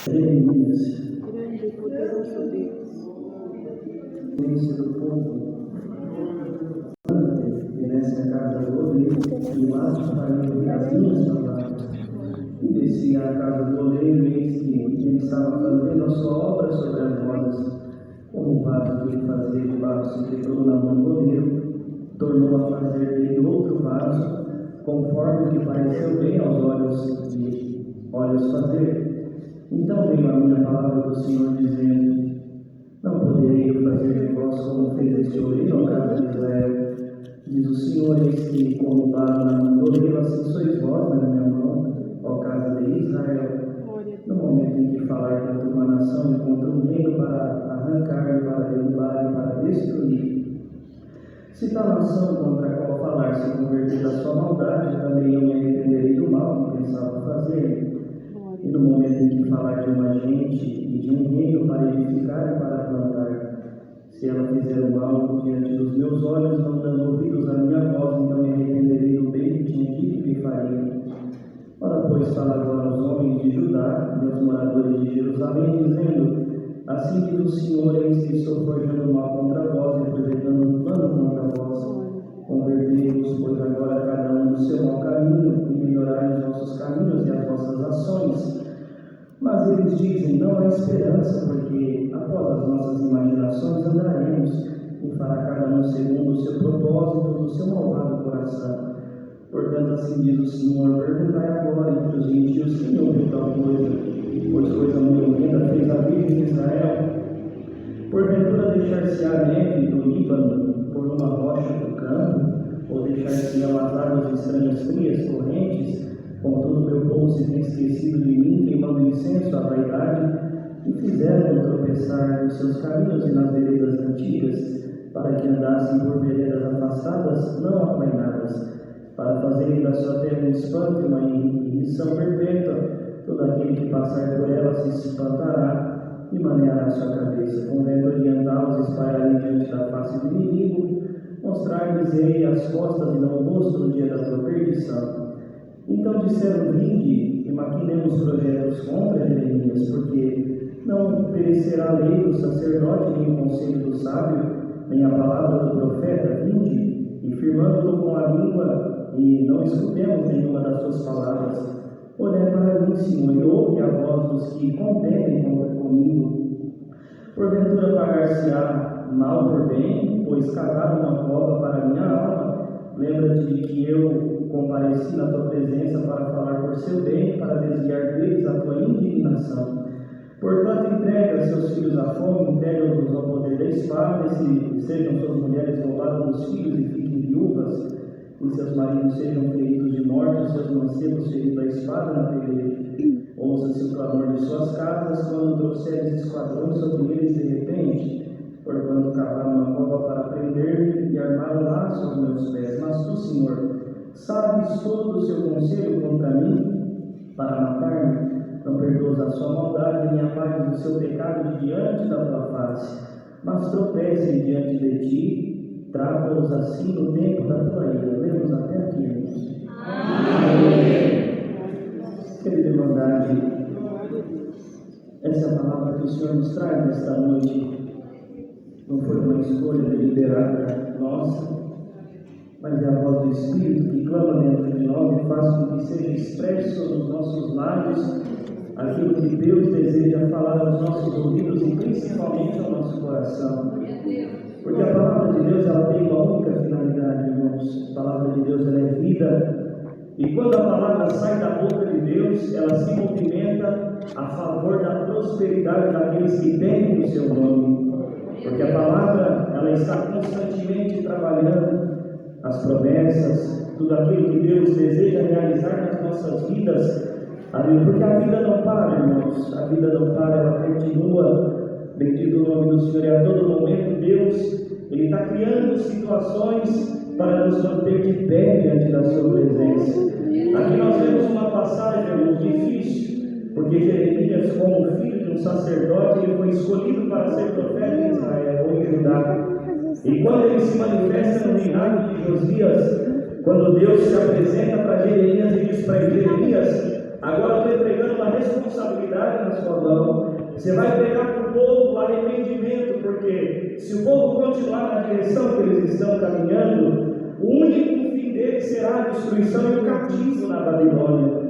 Jeremias, grande e poderoso Deus, do povo, e nessa casa do oleiro, e o ato para ouvir as minhas palavras. E desci à casa do oleiro, e eis que ele estava fazendo a sua obra sobre as rodas. Como o vaso que ele fazia de barro se quebrou na mão do oleiro, tornou a fazer dele outro vaso, conforme o que pareceu bem aos olhos fazer. Então veio a minha palavra do Senhor, dizendo: não poderei eu fazer de vós como fez este oleiro ao casa de Israel. Diz o Senhor: eis que, como barro na mão do oleiro, assim sois vós na minha mão, ó casa de Israel. No momento em que falar contra uma nação e contra um reino, para arrancar, para derrubar e para destruir. Se tal nação contra a qual falar se converter da sua maldade, também eu me arrependerei do mal que pensava fazer. E no momento em que falar de uma gente e de um reino para edificar e para plantar, se ela fizer o mal diante dos meus olhos, não dando ouvidos à minha voz, então me arrependerei do bem que tinha dito que faria. Ora, pois, fala agora aos homens de Judá e aos moradores de Jerusalém, dizendo: assim diz o Senhor, eis que estou forjando mal contra vós e projetando um plano contra vós. Convertei-vos, pois, agora cada um do seu mau caminho, e melhorai os vossos caminhos e as vossas ações. Mas eles dizem: não há esperança, porque após as nossas imaginações andaremos, e fará cada um segundo o seu propósito do seu malvado coração. Portanto, assim diz o Senhor: perguntai agora entre os gentios quem ouviu tal coisa, pois coisa muito horrenda fez a Virgem de Israel. Porventura deixar-se-á neve do Líbano por uma rocha do campo, ou deixar-se-ão as águas estranhas frias, correntes? Contudo, meu povo se tem esquecido de mim, queimando incenso à vaidade, e fizeram tropeçar nos seus caminhos e nas veredas antigas, para que andassem por veredas afastadas, não aplainadas, para fazerem da sua terra um espanto e uma irrição perpétua. Todo aquele que passar por ela se espantará e maneará sua cabeça. Com vento oriental os espalharei diante da face do inimigo, mostrar-lhes-ei as costas e não o rosto no dia da sua perdição. Então disseram: vinde e maquinemos projetos contra Jeremias, porque não perecerá a lei do sacerdote, nem o conselho do sábio, nem a palavra do profeta. Vinde e firmando-lo com a língua, e não escutemos nenhuma das suas palavras. Olhai para mim, Senhor, e ouve a voz dos que contendem comigo. Porventura pagar-se-á mal por bem, pois cavaram uma cova para a minha alma. Lembra-te de que eu compareci na tua presença para falar por seu bem, para desviar deles a tua indignação. Portanto, entrega seus filhos à fome, entrega-os ao poder da espada, e sejam suas mulheres roubadas dos filhos e fiquem viúvas, e seus maridos sejam feridos de morte, e seus mancebos feridos da espada na peleja. Ouça-se o clamor de suas casas, quando trouxeres esquadrões sobre eles de repente, porquanto cavaram uma cova para prender-me e armaram laços aos meus pés. Mas tu, Senhor, sabes todo o seu conselho contra mim, para matar-me. Não perdoas a sua maldade, nem apagues o seu pecado de diante da tua face, mas tropecem diante de ti, trata-os assim no tempo da tua ira. Lemos até aqui, irmãos. Amém. Querida irmandade, essa palavra que o Senhor nos traz nesta noite não foi uma escolha deliberada nossa, mas é a voz do Espírito que clama dentro de nós e faz com que seja expresso nos nossos lábios aquilo que Deus deseja falar aos nossos ouvidos e principalmente ao nosso coração. Porque a palavra de Deus, ela tem uma única finalidade, irmãos. A palavra de Deus, ela é vida. E quando a palavra sai da boca de Deus, ela se movimenta a favor da prosperidade daqueles que temem o seu nome. Porque a palavra, ela está constantemente trabalhando as promessas, tudo aquilo que Deus deseja realizar nas nossas vidas. Porque a vida não para, irmãos. A vida não para, ela continua. Bendito o nome do Senhor. E a todo momento Deus, Ele está criando situações para nos manter de pé diante da sua presença. Aqui nós vemos uma passagem, irmãos, difícil, porque Jeremias, como filho de um sacerdote, ele foi escolhido para ser profeta em Israel ou em Judá. E quando ele se manifesta no reinado de Josias, quando Deus se apresenta para Jeremias e diz para Jeremias: agora eu estou entregando uma responsabilidade na sua mão. Você vai pregar para o povo o arrependimento, porque se o povo continuar na direção que eles estão caminhando, o único fim deles será a destruição e o cativo na Babilônia.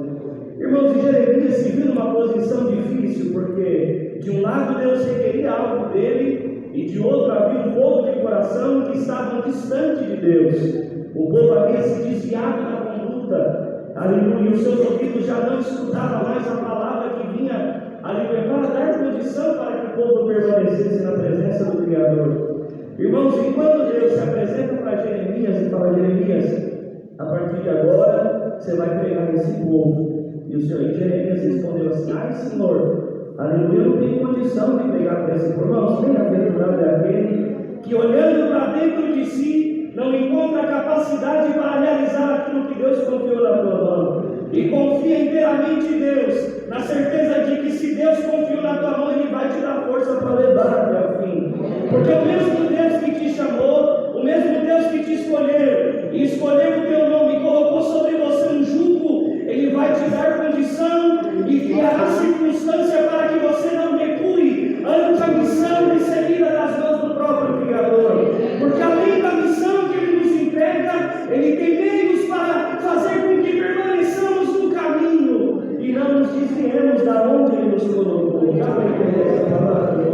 Irmãos, Jeremias se viu numa posição difícil, porque de um lado Deus requeria algo dele, e de outro havia um povo de coração que estavam distante de Deus. O povo havia se desviado da conduta, aleluia, os seus ouvidos já não escutavam mais a palavra que vinha, aleluia, para dar condição para que o povo permanecesse na presença do Criador. Irmãos, e quando Deus se apresenta para Jeremias e fala: Jeremias, a partir de agora você vai pregar esse povo. E o Senhor Jeremias respondeu assim: ai, Senhor, aleluia, eu não tenho condição de pregar para esse povo. Irmãos, bem-aventurado é aquele que, olhando para dentro de si, não encontra capacidade para realizar aquilo que Deus confiou na tua mão, e confia inteiramente em Deus, na certeza de que se Deus confiou na tua mão, Ele vai te dar força para levar até o fim. Porque o mesmo Deus que te chamou, o mesmo Deus que te escolheu, e escolheu o teu nome, e colocou sobre você um jugo, Ele vai te dar condição e criará circunstância para que você não recue ante a missão recebida das mãos do próprio Criador. Porque além da missão que Ele nos entrega, Ele tem meios para fazer com que permaneçamos no caminho e não nos desviemos da onde Ele nos colocou. Dá para entender essa palavra?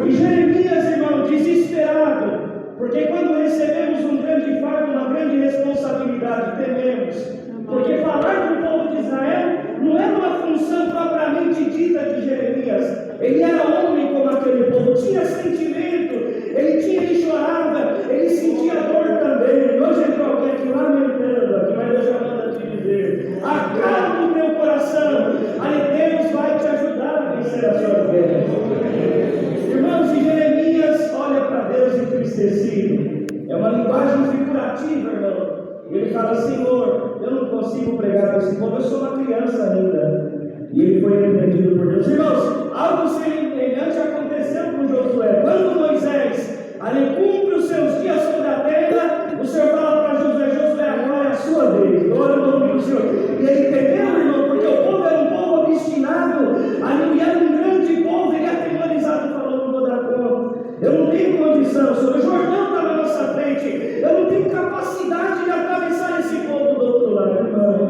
E Jeremias, irmão, desesperado, porque quando recebemos um grande fardo, uma grande responsabilidade, tememos. Porque falar com o povo de Israel não era uma função propriamente dita de Jeremias. Ele era homem como aquele povo, tinha sentimento, ele chorava, ele sentia dor também. Hoje entrou alguém aqui lamentando aqui, mas Deus já manda te dizer: acalma o teu coração, aí Deus vai te ajudar a vencer as suas guerras. Irmãos, e Jeremias olha para Deus entristecido. É uma linguagem figurativa, irmão. Ele fala: Senhor, eu não consigo pregar para esse povo, eu sou uma criança ainda. E ele foi repreendido por Deus. Irmãos, algo semelhante aconteceu com Josué. Quando Moisés ali cumpre os seus dias sobre a terra, o Senhor fala para Josué: Josué, agora é a sua vez, glória ao nome do Senhor. E ele temeu, irmão, porque o povo era um povo obstinado, ali era um grande povo, ele atemorizado, falou: não vou dar conta, eu não tenho condição, Senhor, o Jordão está na nossa frente, eu não tenho capacidade de atravessar esse povo do outro lado, irmão.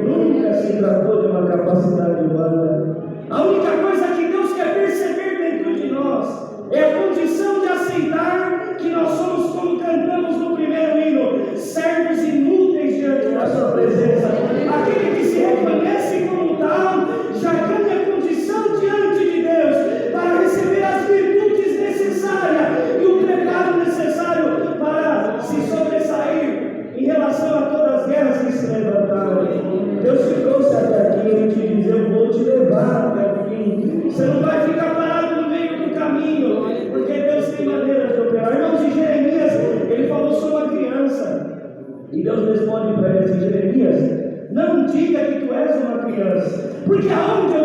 Nunca se tratou de uma capacidade humana. A única coisa que Deus quer perceber dentro de nós é a condição de aceitar que nós somos, como cantamos no primeiro hino, servos inúteis diante da sua presença. Aquele que se reconhece como tal já ganha condição diante de Deus para receber as virtudes necessárias e o preparo necessário para se sobressair em relação a todas as guerras que se levantaram. Deus te trouxe até aqui, Ele te diz: eu vou te levar até o fim. Você não vai ficar parado no meio do caminho, porque Deus tem maneiras de operar. Irmãos, de Jeremias, ele falou: sou uma criança. E Deus responde para ele: Jeremias, não diga que tu és uma criança, porque aonde